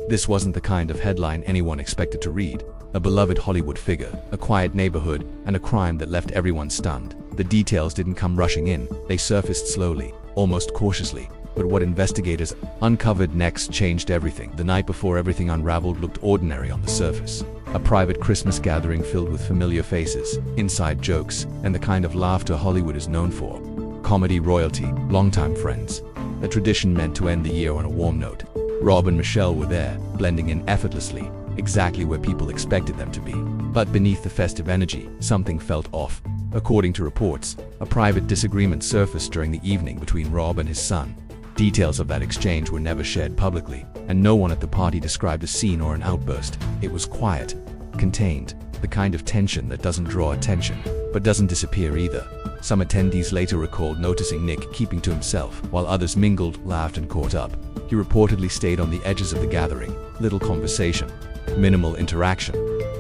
This wasn't the kind of headline anyone expected to read. A beloved Hollywood figure, a quiet neighborhood, and a crime that left everyone stunned. The details didn't come rushing in, they surfaced slowly, almost cautiously. But what investigators uncovered next changed everything. The night before everything unraveled looked ordinary on the surface. A private Christmas gathering filled with familiar faces, inside jokes, and the kind of laughter Hollywood is known for. Comedy royalty, longtime friends. A tradition meant to end the year on a warm note. Rob and Michelle were there, blending in effortlessly, exactly where people expected them to be. But beneath the festive energy, something felt off. According to reports, a private disagreement surfaced during the evening between Rob and his son. Details of that exchange were never shared publicly, and no one at the party described a scene or an outburst. It was quiet, contained, the kind of tension that doesn't draw attention, but doesn't disappear either. Some attendees later recalled noticing Nick keeping to himself, while others mingled, laughed, and caught up. He reportedly stayed on the edges of the gathering, little conversation, minimal interaction,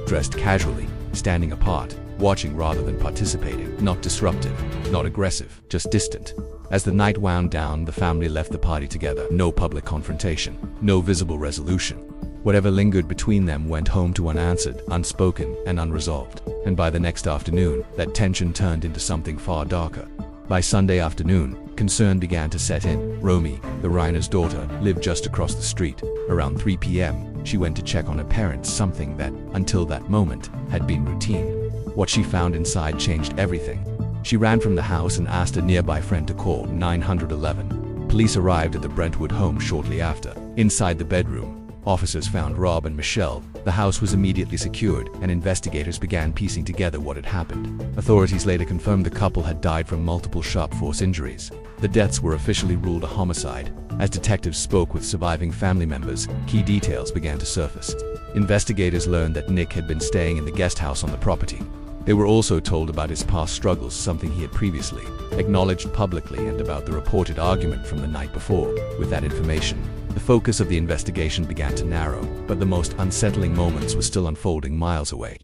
dressed casually, standing apart, watching rather than participating, not disruptive, not aggressive, just distant. As the night wound down, the family left the party together. No public confrontation, no visible resolution. Whatever lingered between them went home to unanswered, unspoken, and unresolved. And by the next afternoon, that tension turned into something far darker. By Sunday afternoon, concern began to set in. Romy, the Reiner's daughter, lived just across the street. Around 3 p.m., she went to check on her parents, something that, until that moment, had been routine. What she found inside changed everything. She ran from the house and asked a nearby friend to call 911. Police arrived at the Brentwood home shortly after. Inside the bedroom, officers found Rob and Michelle. The house was immediately secured, and investigators began piecing together what had happened. Authorities later confirmed the couple had died from multiple sharp force injuries. The deaths were officially ruled a homicide. As detectives spoke with surviving family members, key details began to surface. Investigators learned that Nick had been staying in the guest house on the property. They were also told about his past struggles, something he had previously acknowledged publicly, and about the reported argument from the night before. With that information, the focus of the investigation began to narrow, but the most unsettling moments were still unfolding miles away.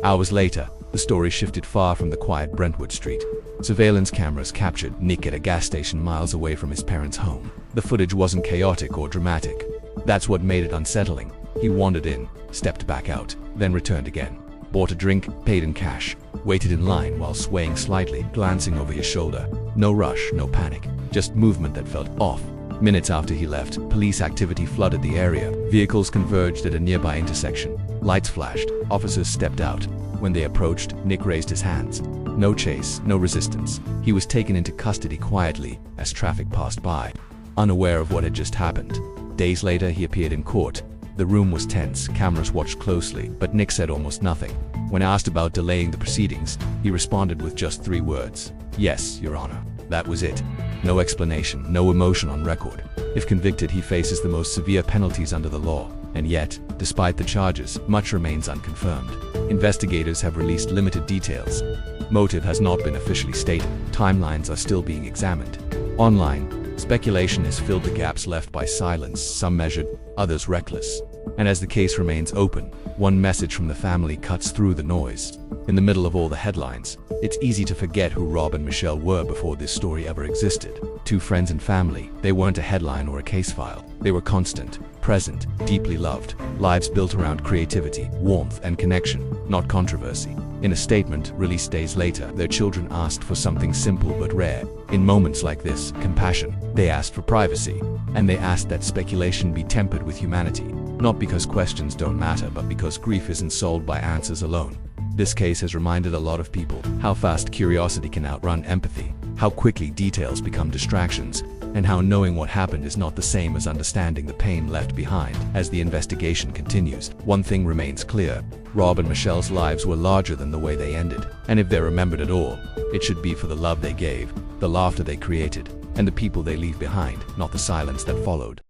Hours later, the story shifted far from the quiet Brentwood Street. Surveillance cameras captured Nick at a gas station miles away from his parents' home. The footage wasn't chaotic or dramatic. That's what made it unsettling. He wandered in, stepped back out, then returned again. Bought a drink, paid in cash, waited in line while swaying slightly, glancing over his shoulder. No rush, no panic, just movement that felt off. Minutes after he left, police activity flooded the area. Vehicles converged at a nearby intersection. Lights flashed. Officers stepped out. When they approached, Nick raised his hands. No chase, no resistance. He was taken into custody quietly as traffic passed by, unaware of what had just happened. Days later, he appeared in court. The room was tense, cameras watched closely, but Nick said almost nothing. When asked about delaying the proceedings, he responded with just 3 words. "Yes, Your Honor." That was it. No explanation, no emotion on record. If convicted, he faces the most severe penalties under the law. And yet, despite the charges, much remains unconfirmed. Investigators have released limited details. Motive has not been officially stated. Timelines are still being examined. Online, speculation has filled the gaps left by silence, some measured, others reckless. And as the case remains open, one message from the family cuts through the noise. In the middle of all the headlines, it's easy to forget who Rob and Michelle were before this story ever existed. 2 friends and family. They weren't a headline or a case file. They were constant, present, deeply loved. Lives built around creativity, warmth, and connection, not controversy. In a statement released days later, their children asked for something simple but rare. In moments like this, compassion. They asked for privacy, and they asked that speculation be tempered with humanity. Not because questions don't matter, but because grief isn't solved by answers alone. This case has reminded a lot of people how fast curiosity can outrun empathy, how quickly details become distractions, and how knowing what happened is not the same as understanding the pain left behind. As the investigation continues, one thing remains clear. Rob and Michelle's lives were larger than the way they ended. And if they're remembered at all, it should be for the love they gave, the laughter they created, and the people they leave behind, not the silence that followed.